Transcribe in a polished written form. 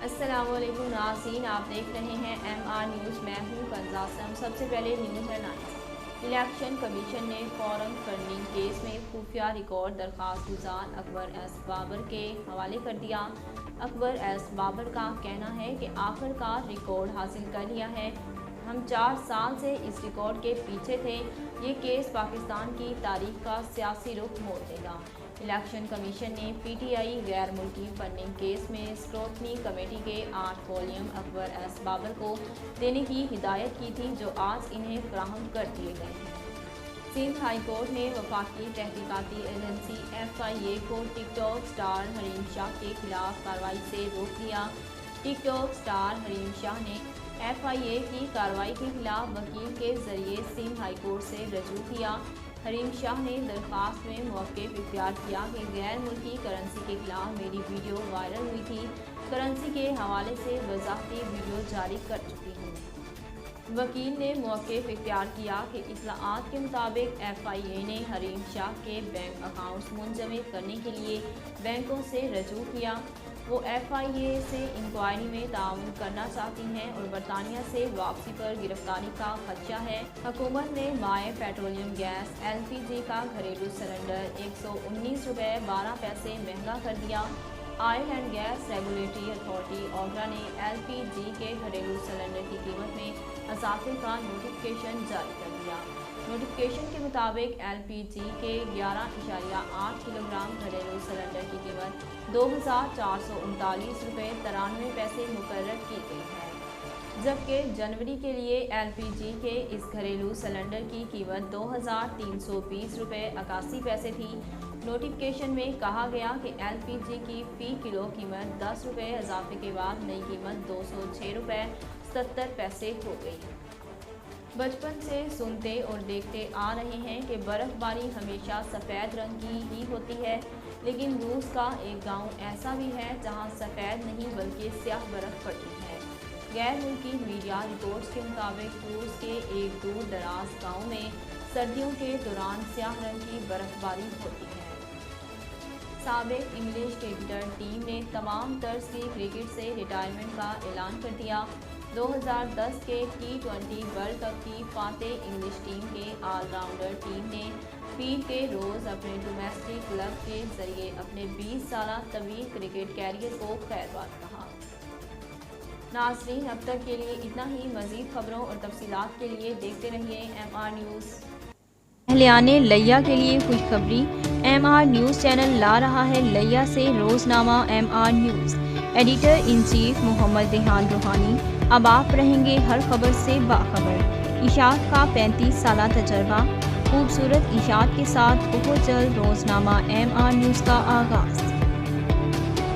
अस्सलाम वालेकुम नाज़रीन, आप देख रहे हैं MR न्यूज़। मैं हूं कंज़ासम। सबसे पहले न्यूज़ हेडलाइंस। इलेक्शन कमीशन ने फॉरेन फंडिंग केस में खुफिया रिकॉर्ड दरख्वास्त गुजार अकबर एस बाबर के हवाले कर दिया। अकबर एस बाबर का कहना है कि आखिरकार रिकॉर्ड हासिल कर लिया है। हम 4 साल से इस रिकॉर्ड के पीछे थे। ये केस पाकिस्तान की तारीख का सियासी रुख मोड़ देगा। इलेक्शन कमीशन ने PTI गैर मुल्की फंडिंग केस में स्क्रूटनी कमेटी के 8 वॉल्यूम अकबर एस बाबर को देने की हिदायत की थी, जो आज इन्हें फराहम कर दिए गए हैं। सिंध हाई कोर्ट ने वफाकी तहकीकाती एजेंसी FIA को टिकटॉक स्टार हरीम शाह के खिलाफ कार्रवाई से रोक दिया। टिकटॉक स्टार हरीम शाह ने FIA की कार्रवाई के खिलाफ वकील के जरिए सिंध हाई कोर्ट से रजू किया। हरीम शाह ने दरख्वास्त में मौक़िफ़ इख्तियार किया कि गैर मुल्की करेंसी के खिलाफ मेरी वीडियो वायरल हुई थी। करेंसी के हवाले से वज़ाहती वीडियो जारी कर चुकी हूँ। वकील ने मौक़िफ़ इख्तियार किया कि इत्तलाआत के मुताबिक FIA ने हरीम शाह के बैंक अकाउंट्स मुंजमद करने के लिए बैंकों से रजू किया। वो FIA से इंक्वायरी में ताउन करना चाहती हैं और बरतानिया से वापसी पर गिरफ्तारी का खदशा है। हुकूमत ने माए पेट्रोलियम गैस LPG का घरेलू सिलेंडर 119 रुपये 12 पैसे महंगा कर दिया। Oil and gas regulatory authority OGRA ने LPG के घरेलू सिलेंडर की कीमत में इजाफे का नोटिफिकेशन जारी कर दिया। नोटिफिकेशन के मुताबिक LPG के 11.8 किलोग्राम घरेलू सिलेंडर की कीमत 2,439 रुपये 93 पैसे मुकर्रर की गई है, जबकि जनवरी के लिए LPG के इस घरेलू सिलेंडर की कीमत 2,320 रुपये 81 पैसे थी। नोटिफिकेशन में कहा गया कि LPG की फ़ी किलो कीमत 10 रुपये इजाफे के बाद नई कीमत 206 रुपये 70 पैसे हो गई। बचपन से सुनते और देखते आ रहे हैं कि बर्फ़बारी हमेशा सफ़ेद रंग की ही होती है, लेकिन रूस का एक गांव ऐसा भी है जहां सफ़ेद नहीं बल्कि स्याह बर्फ़ पड़ती है। गैर मुल्की मीडिया रिपोर्ट्स के मुताबिक रूस के एक दूर दराज गाँव में सर्दियों के दौरान स्याह रंग की बर्फ़बारी होती है। साबिक इंग्लिश क्रिकेटर टीम ने तमाम तर्ज की क्रिकेट से रिटायरमेंट का ऐलान कर दिया। 2010 के T20 वर्ल्ड कप की फातेह इंग्लिश टीम के ऑलराउंडर टीम ने पीर के रोज़ अपने डोमेस्टिक क्लब के जरिए अपने 20 साला तवील क्रिकेट कैरियर को खैरबाद कहा। नाज़रीन, अब तक के लिए इतना ही। मज़ीद खबरों और तफसीलात के लिए देखते रहिए MR न्यूज़। अहलियाने लिया के लिए खुशखबरी। MR न्यूज़ चैनल ला रहा है लिया से रोज़नामा MR news. Editor in chief Mohammad Rehan Ruhani. अब आप रहेंगे हर खबर से बाखबर। इशात का 35 साला तजर्बा, खूबसूरत इशात के साथ बहुत जल्द रोज़नामा MR न्यूज़ का आगाज़।